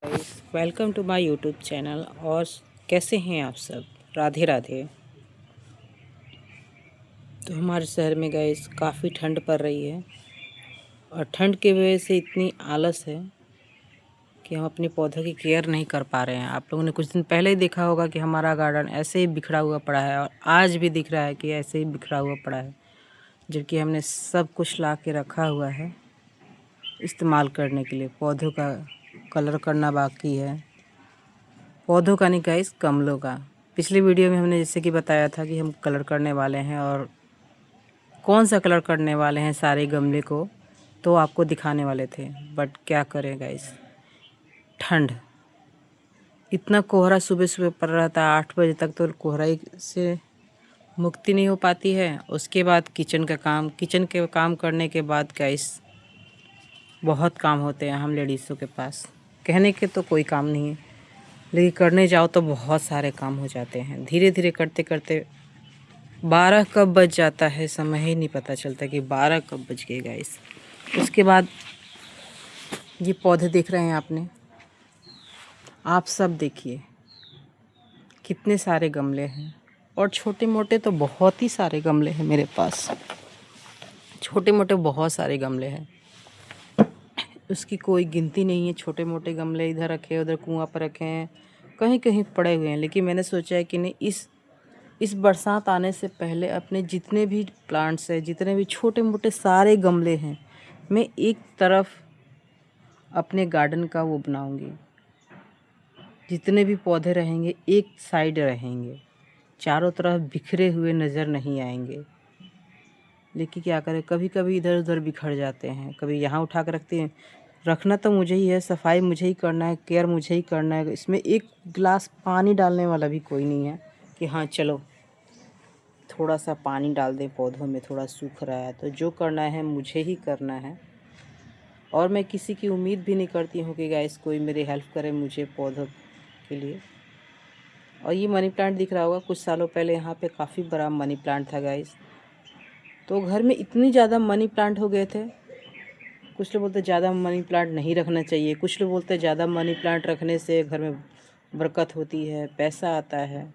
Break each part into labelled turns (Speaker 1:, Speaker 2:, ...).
Speaker 1: Welcome to my YouTube channel. और कैसे हैं आप सब? राधे राधे। तो हमारे शहर में गाइस काफ़ी ठंड पड़ रही है और ठंड की वजह से इतनी आलस है कि हम अपने पौधों की केयर नहीं कर पा रहे हैं। आप लोगों ने कुछ दिन पहले ही देखा होगा कि हमारा गार्डन ऐसे ही बिखरा हुआ पड़ा है और आज भी दिख रहा है कि ऐसे ही बिखरा हुआ पड़ा है, जबकि हमने सब कुछ ला के रखा हुआ है इस्तेमाल करने के लिए। पौधों का कलर करना बाकी है, पौधों का नहीं गाइस, गमलों का। पिछली वीडियो में हमने जैसे कि बताया था कि हम कलर करने वाले हैं और कौन सा कलर करने वाले हैं सारे गमले को, तो आपको दिखाने वाले थे। बट क्या करें गाइस, ठंड, इतना कोहरा सुबह सुबह पड़ रहा था। 8 बजे तक तो कोहरा ही से मुक्ति नहीं हो पाती है। उसके बाद किचन के काम करने के बाद गाइस बहुत काम होते हैं हम लेडीज़ों के पास। कहने के तो कोई काम नहीं है, लेकिन करने जाओ तो बहुत सारे काम हो जाते हैं। धीरे धीरे करते करते 12 कब बज जाता है समय ही नहीं पता चलता कि 12 कब बज गए गाइस। उसके बाद ये पौधे देख रहे हैं आपने, आप सब देखिए कितने सारे गमले हैं और छोटे मोटे तो बहुत ही सारे गमले हैं मेरे पास। छोटे मोटे बहुत सारे गमले हैं, उसकी कोई गिनती नहीं है। छोटे मोटे गमले इधर रखे, उधर कुआं पर रखे हैं, कहीं कहीं पड़े हुए हैं। लेकिन मैंने सोचा है कि नहीं, इस बरसात आने से पहले अपने जितने भी प्लांट्स हैं, जितने भी छोटे मोटे सारे गमले हैं, मैं एक तरफ अपने गार्डन का वो बनाऊंगी। जितने भी पौधे रहेंगे एक साइड रहेंगे, चारों तरफ बिखरे हुए नज़र नहीं आएंगे। लेकिन क्या करें, कभी कभी इधर उधर बिखर जाते हैं, कभी यहाँ उठा कर रखते हैं। रखना तो मुझे ही है, सफाई मुझे ही करना है, केयर मुझे ही करना है। इसमें एक गिलास पानी डालने वाला भी कोई नहीं है कि हाँ चलो थोड़ा सा पानी डाल दें पौधों में, थोड़ा सूख रहा है। तो जो करना है मुझे ही करना है और मैं किसी की उम्मीद भी नहीं करती हूँ कि गाइस कोई मेरी हेल्प करे मुझे पौधों के लिए। और ये मनी प्लांट दिख रहा होगा, कुछ सालों पहले यहाँ पे काफ़ी बड़ा मनी प्लांट था गाइस। तो घर में इतनी ज़्यादा मनी प्लांट हो गए थे। कुछ लोग बोलते ज़्यादा मनी प्लांट नहीं रखना चाहिए, कुछ लोग बोलते ज़्यादा मनी प्लांट रखने से घर में बरकत होती है, पैसा आता है।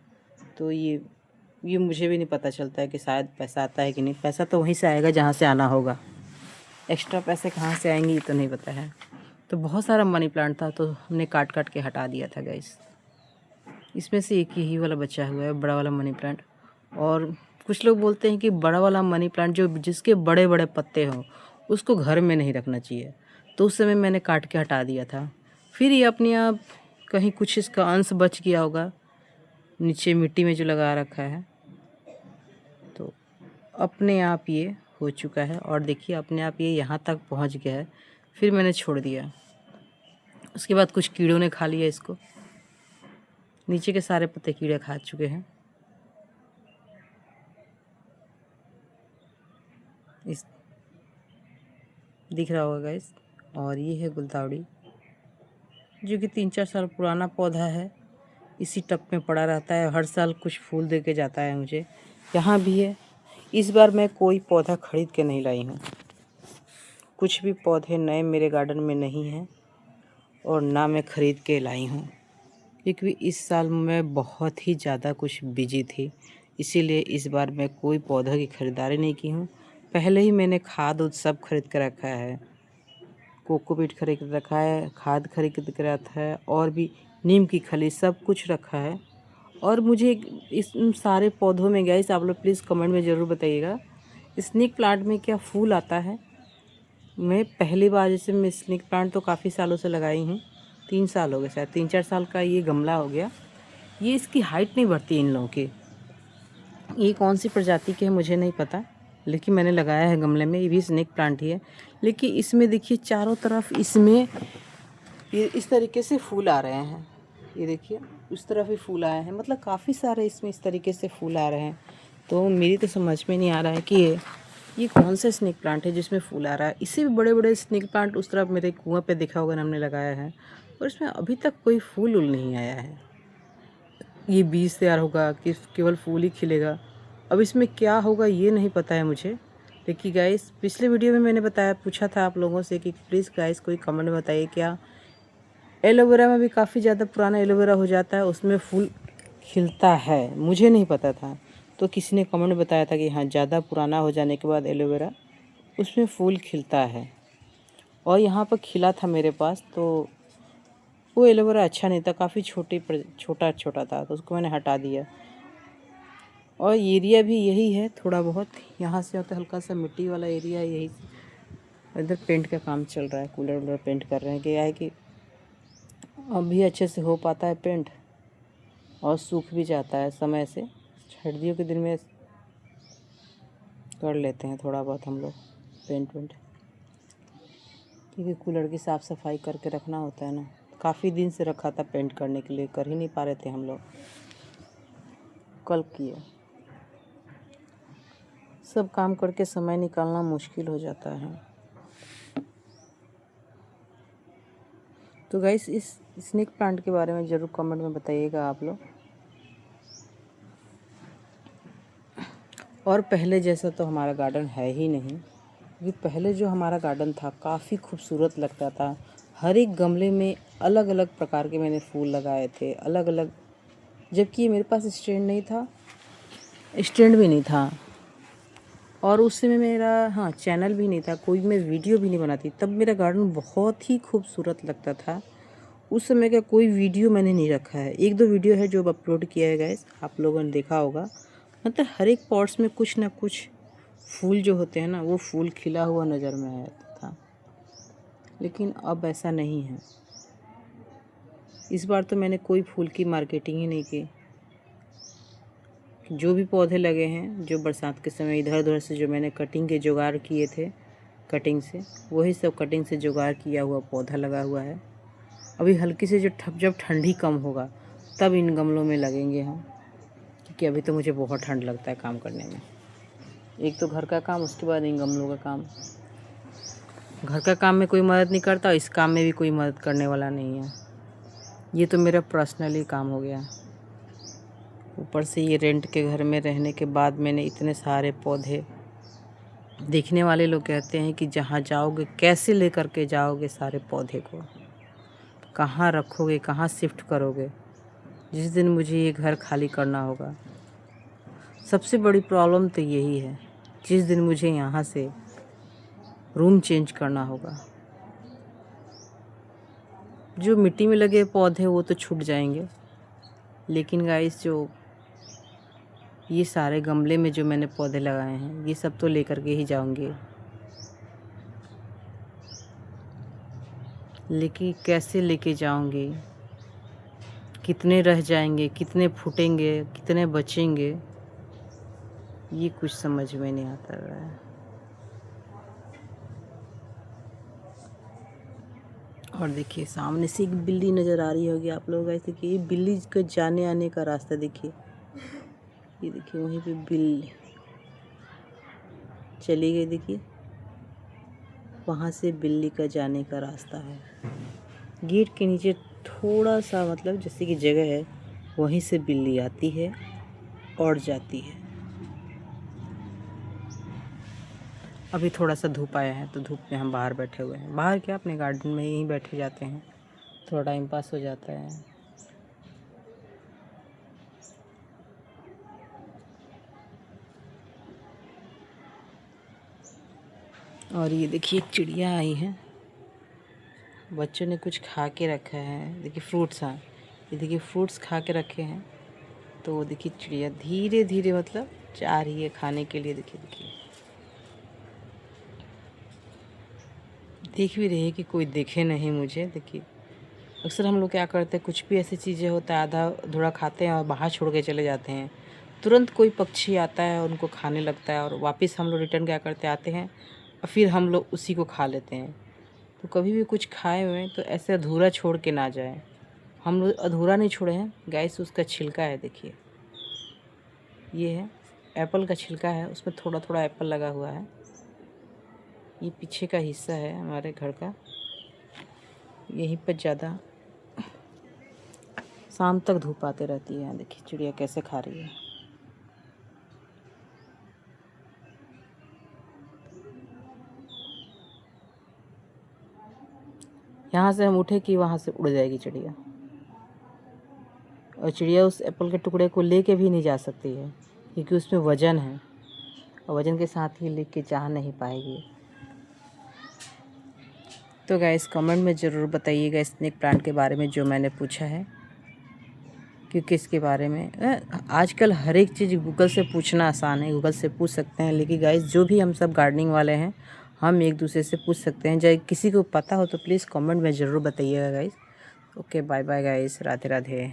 Speaker 1: तो ये मुझे भी नहीं पता चलता है कि शायद पैसा आता है कि नहीं। पैसा तो वहीं से आएगा जहाँ से आना होगा, एक्स्ट्रा पैसे कहाँ से आएंगे ये तो नहीं पता है। तो बहुत सारा मनी प्लांट था, तो हमने काट काट के हटा दिया था गाइस। इसमें से एक ही वाला बचा हुआ है, बड़ा वाला मनी प्लांट। और कुछ लोग बोलते हैं कि बड़ा वाला मनी प्लांट जो जिसके बड़े बड़े पत्ते हों उसको घर में नहीं रखना चाहिए, तो उस समय मैंने काट के हटा दिया था। फिर ये अपने आप कहीं कुछ इसका अंश बच गया होगा नीचे मिट्टी में जो लगा रखा है, तो अपने आप ये हो चुका है। और देखिए अपने आप ये यहाँ तक पहुँच गया है। फिर मैंने छोड़ दिया, उसके बाद कुछ कीड़ों ने खा लिया इसको। नीचे के सारे पत्ते कीड़े खा चुके हैं। इस दिख रहा होगा गाइस। और ये है गुलदाउड़ी, जो कि 3-4 साल पुराना पौधा है, इसी टब में पड़ा रहता है, हर साल कुछ फूल दे के जाता है मुझे। यहाँ भी है। इस बार मैं कोई पौधा खरीद के नहीं लाई हूँ, कुछ भी पौधे नए मेरे गार्डन में नहीं हैं और ना मैं ख़रीद के लाई हूँ, क्योंकि इस साल मैं बहुत ही ज़्यादा कुछ बिजी थी। इसीलिए इस बार मैं कोई पौधों की ख़रीदारी नहीं की हूँ। पहले ही मैंने खाद उद सब खरीद कर रखा है, कोकोपीट खरीद कर रखा है, खाद खरीद कर रखा है, और भी नीम की खली सब कुछ रखा है। और मुझे इस सारे पौधों में गाइस आप लोग प्लीज़ कमेंट में ज़रूर बताइएगा, स्नेक प्लांट में क्या फूल आता है? मैं पहली बार, जैसे मैं स्नेक प्लांट तो काफ़ी सालों से लगाई हूँ, 3 साल हो गए, शायद 3-4 साल का ये गमला हो गया। ये इसकी हाइट नहीं बढ़ती इन लोगों की। ये कौन सी प्रजाति के है मुझे नहीं पता, लेकिन मैंने लगाया है गमले में। ये भी स्नेक प्लांट ही है, लेकिन इसमें देखिए चारों तरफ इसमें ये इस तरीके से फूल आ रहे हैं। ये देखिए उस तरफ भी फूल आए हैं, मतलब काफ़ी सारे इसमें इस तरीके से फूल आ रहे हैं। तो मेरी तो समझ में नहीं आ रहा है कि ये कौन सा स्नेक प्लांट है जिसमें फूल आ रहा है। इससे भी बड़े बड़े स्नेक प्लांट उस तरफ मेरे कुआं पे देखा होगा, हमने लगाया है, और इसमें अभी तक कोई फूल उल नहीं आया है। ये बीज तैयार होगा कि केवल फूल ही खिलेगा, अब इसमें क्या होगा ये नहीं पता है मुझे। लेकिन गाइस पिछले वीडियो में मैंने बताया, पूछा था आप लोगों से कि प्लीज़ गाइस कोई कमेंट में बताइए क्या एलोवेरा में भी काफ़ी ज़्यादा पुराना एलोवेरा हो जाता है, उसमें फूल खिलता है, मुझे नहीं पता था। तो किसी ने कमेंट बताया था कि हाँ, ज़्यादा पुराना हो जाने के बाद एलोवेरा उसमें फूल खिलता है। और यहाँ पर खिला था मेरे पास, तो वो एलोवेरा अच्छा नहीं था, काफ़ी छोटा छोटा था, तो उसको मैंने हटा दिया। और एरिया भी यही है, थोड़ा बहुत यहाँ से होता है, हल्का सा मिट्टी वाला एरिया यही। इधर पेंट का काम चल रहा है, कूलर वूलर पेंट कर रहे हैं। क्या है कि अभी अच्छे से हो पाता है पेंट और सूख भी जाता है समय से। सर्दियों के दिन में कर लेते हैं थोड़ा बहुत हम लोग पेंट वेंट, क्योंकि कूलर की साफ़ सफाई करके रखना होता है ना। काफ़ी दिन से रखा था पेंट करने के लिए, कर ही नहीं पा रहे थे हम लोग, कल किए। सब काम करके समय निकालना मुश्किल हो जाता है। तो गाइस, इस स्नेक प्लांट के बारे में ज़रूर कमेंट में बताइएगा आप लोग। और पहले जैसा तो हमारा गार्डन है ही नहीं, क्योंकि पहले जो हमारा गार्डन था काफ़ी खूबसूरत लगता था। हर एक गमले में अलग अलग प्रकार के मैंने फूल लगाए थे, अलग अलग। जबकि मेरे पास स्टैंड नहीं था, स्टैंड भी नहीं था, और उस समय मेरा चैनल भी नहीं था, कोई मैं वीडियो भी नहीं बनाती। तब मेरा गार्डन बहुत ही खूबसूरत लगता था। उस समय का कोई वीडियो मैंने नहीं रखा है, एक दो वीडियो है जो अपलोड किया है गाइस, आप लोगों ने देखा होगा। मतलब हर एक पॉट्स में कुछ ना कुछ फूल जो होते हैं ना, वो फूल खिला हुआ नज़र में आता था। लेकिन अब ऐसा नहीं है। इस बार तो मैंने कोई फूल की मार्केटिंग ही नहीं की। जो भी पौधे लगे हैं, जो बरसात के समय इधर उधर से जो मैंने कटिंग के जुगाड़ किए थे, कटिंग से, वही सब कटिंग से जुगाड़ किया हुआ पौधा लगा हुआ है। अभी हल्की से जब ठंडी कम होगा तब इन गमलों में लगेंगे हम, क्योंकि अभी तो मुझे बहुत ठंड लगता है काम करने में। एक तो घर का काम, उसके बाद इन गमलों का काम। घर का काम में कोई मदद नहीं करता, इस काम में भी कोई मदद करने वाला नहीं है। ये तो मेरा पर्सनली काम हो गया। ऊपर से ये रेंट के घर में रहने के बाद मैंने इतने सारे पौधे, देखने वाले लोग कहते हैं कि जहाँ जाओगे कैसे लेकर के जाओगे सारे पौधे को, कहाँ रखोगे, कहाँ शिफ्ट करोगे। जिस दिन मुझे ये घर खाली करना होगा, सबसे बड़ी प्रॉब्लम तो यही है, जिस दिन मुझे यहाँ से रूम चेंज करना होगा। जो मिट्टी में लगे पौधे वो तो छूट जाएंगे, लेकिन गाइस जो ये सारे गमले में जो मैंने पौधे लगाए हैं, ये सब तो लेकर के ही जाऊंगी। लेकिन कैसे लेके जाऊंगी, कितने रह जाएंगे, कितने फूटेंगे, कितने बचेंगे, ये कुछ समझ में नहीं आता है। और देखिए सामने से एक बिल्ली नज़र आ रही होगी आप लोग। ऐसे कि बिल्ली का जाने आने का रास्ता देखिए, ये देखिए वहीं पे बिल्ली चली गई। देखिए वहाँ से बिल्ली का जाने का रास्ता है। गेट के नीचे थोड़ा सा मतलब जैसे कि जगह है, वहीं से बिल्ली आती है और जाती है। अभी थोड़ा सा धूप आया है, तो धूप में हम बाहर बैठे हुए हैं। बाहर क्या, अपने गार्डन में यहीं बैठे जाते हैं, थोड़ा टाइम पास हो जाता है। और ये देखिए एक चिड़िया आई है, बच्चों ने कुछ खा के रखा है। देखिए फ्रूट्स, हाँ ये देखिए फ्रूट्स खा के रखे हैं। तो वो देखिए चिड़िया धीरे धीरे मतलब जा रही है खाने के लिए। देखिए देखिए देख भी रही है कि कोई देखे नहीं मुझे। देखिए अक्सर हम लोग क्या करते हैं, कुछ भी ऐसी चीज़ें होता है आधा अधूरा खाते हैं और बाहर छोड़ के चले जाते हैं। तुरंत कोई पक्षी आता है उनको खाने लगता है, और वापस हम लोग रिटर्न क्या करते आते हैं और फिर हम लोग उसी को खा लेते हैं। तो कभी भी कुछ खाए हुए तो ऐसे अधूरा छोड़ के ना जाए। हम लोग अधूरा नहीं छोड़े हैं गाइस। उसका छिलका है, देखिए ये है एप्पल का छिलका है, उसमें थोड़ा थोड़ा एप्पल लगा हुआ है। ये पीछे का हिस्सा है हमारे घर का, यहीं पर ज़्यादा शाम तक धूप आते रहती है। देखिए चिड़िया कैसे खा रही है। यहाँ से हम उठे कि वहाँ से उड़ जाएगी चिड़िया, और चिड़िया उस एप्पल के टुकड़े को लेके भी नहीं जा सकती है क्योंकि उसमें वज़न है, और वज़न के साथ ही लेके के जा नहीं पाएगी। तो गाइस कमेंट में ज़रूर बताइएगा स्नेक प्लांट के बारे में जो मैंने पूछा है, क्योंकि इसके बारे में आजकल हर एक चीज़ गूगल से पूछना आसान है, गूगल से पूछ सकते हैं। लेकिन गाइस जो भी हम सब गार्डनिंग वाले हैं हम एक दूसरे से पूछ सकते हैं। चाहे किसी को पता हो तो प्लीज़ कमेंट में ज़रूर बताइएगा guys. Okay bye bye guys, Radhe Radhe.